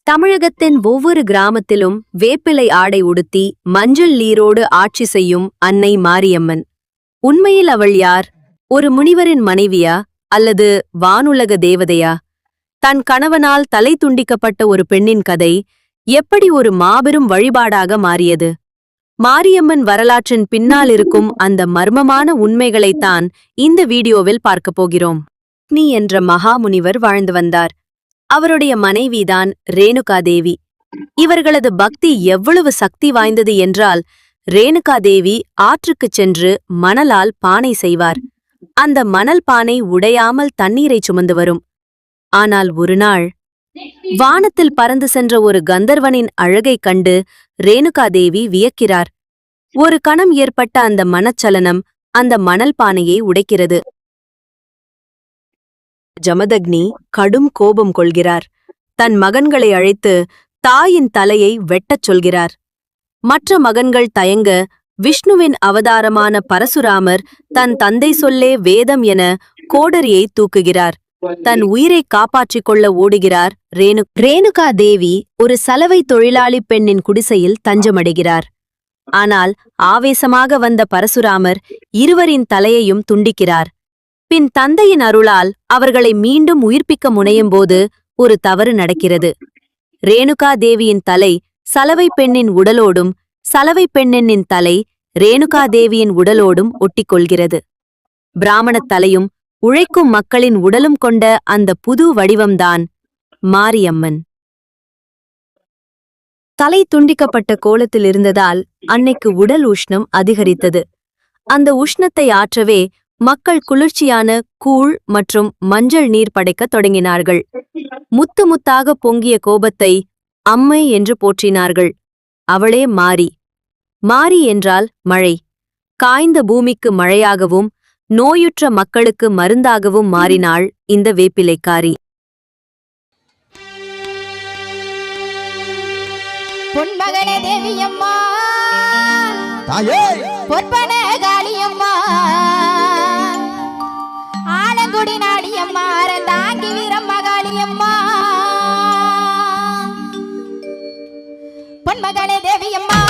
தமிழகத்தின் ஒவ்வொரு கிராமத்திலும் வேப்பிலை ஆடை உடுத்தி மஞ்சள் நீரோடு ஆட்சி செய்யும் அன்னை மாரியம்மன். உண்மையில் அவள் யார்? ஒரு முனிவரின் மனைவியா அல்லது வானுலக தேவதையா? தன் கணவனால் தலை துண்டிக்கப்பட்ட ஒரு பெண்ணின் கதை எப்படி ஒரு மாபெரும் வழிபாடாக மாறியது? மாரியம்மன் வரலாற்றின் பின்னால் இருக்கும் அந்த மர்மமான உண்மைகளைத்தான் இந்த வீடியோவில் பார்க்கப் போகிறோம். நீ என்ற மகாமுனிவர் வாழ்ந்து வந்தார். அவருடைய மனைவிதான் ரேணுகாதேவி. இவர்களது பக்தி எவ்வளவு சக்தி வாய்ந்தது என்றால், ரேணுகாதேவி ஆற்றுக்குச் சென்று மணலால் பானை செய்வார். அந்த மணல் பானை உடையாமல் தண்ணீரைச் சுமந்து வரும். ஆனால் ஒருநாள் வானத்தில் பறந்து சென்ற ஒரு கந்தர்வனின் அழகைக் கண்டு ரேணுகாதேவி வியக்கிறார். ஒரு கணம் ஏற்பட்ட அந்த மனச்சலனம் அந்த மணல் பானையை உடைக்கிறது. ஜமதக்னி கடும் கோபம் கொள்கிறார். தன் மகன்களை அழைத்து தாயின் தலையை வெட்டச் சொல்கிறார். மற்ற மகன்கள் தயங்க விஷ்ணுவின் அவதாரமான பரசுராமர் தன் தந்தை சொல்லே வேதம் என கோடரியை தூக்குகிறார். தன் உயிரை காப்பாற்றிக் கொள்ள ஓடுகிறார். ரேணுகாதேவி ஒரு சலவை தொழிலாளி பெண்ணின் குடிசையில் தஞ்சமடைகிறார். ஆனால் ஆவேசமாக வந்த பரசுராமர் இருவரின் தலையையும் துண்டிக்கிறார். பின் தந்தையின் அருளால் அவர்களை மீண்டும் உயிர்ப்பிக்க முனையும்போது ஒரு தவறு நடக்கிறது. ரேணுகாதேவியின் தலை சலவை பெண்ணின் உடலோடும் சலவை பெண்ணின் தலை ரேணுகாதேவியின் உடலோடும் ஒட்டிக்கொள்கிறது. பிராமணத் தலையும் உழைக்கும் மக்களின் உடலும் கொண்ட அந்த புது வடிவம்தான் மாரியம்மன். தலை துண்டிக்கப்பட்ட கோலத்தில் இருந்ததால் அன்னைக்கு உடல் உஷ்ணம் அதிகரித்தது. அந்த உஷ்ணத்தை ஆற்றவே மக்கள் குளிர்ச்சியான கூழ் மற்றும் மஞ்சள் நீர் படைக்கத் தொடங்கினார்கள். முத்து முத்தாக பொங்கிய கோபத்தை அம்மை என்று போற்றினார்கள். அவளே மாரி. மாரி என்றால் மழை. காய்ந்த பூமிக்கு மழையாகவும் நோயுற்ற மக்களுக்கு மருந்தாகவும் மாறினாள் இந்த வேப்பிலைக்காரி. பொன்மகளே தேவியம்மா, பொற்பன காளியம்மா, ஆலங்குடி நாடியம்மா, தாங்கி வீரம்மா காளியம்மா. பொன்மகளே தேவியம்மா,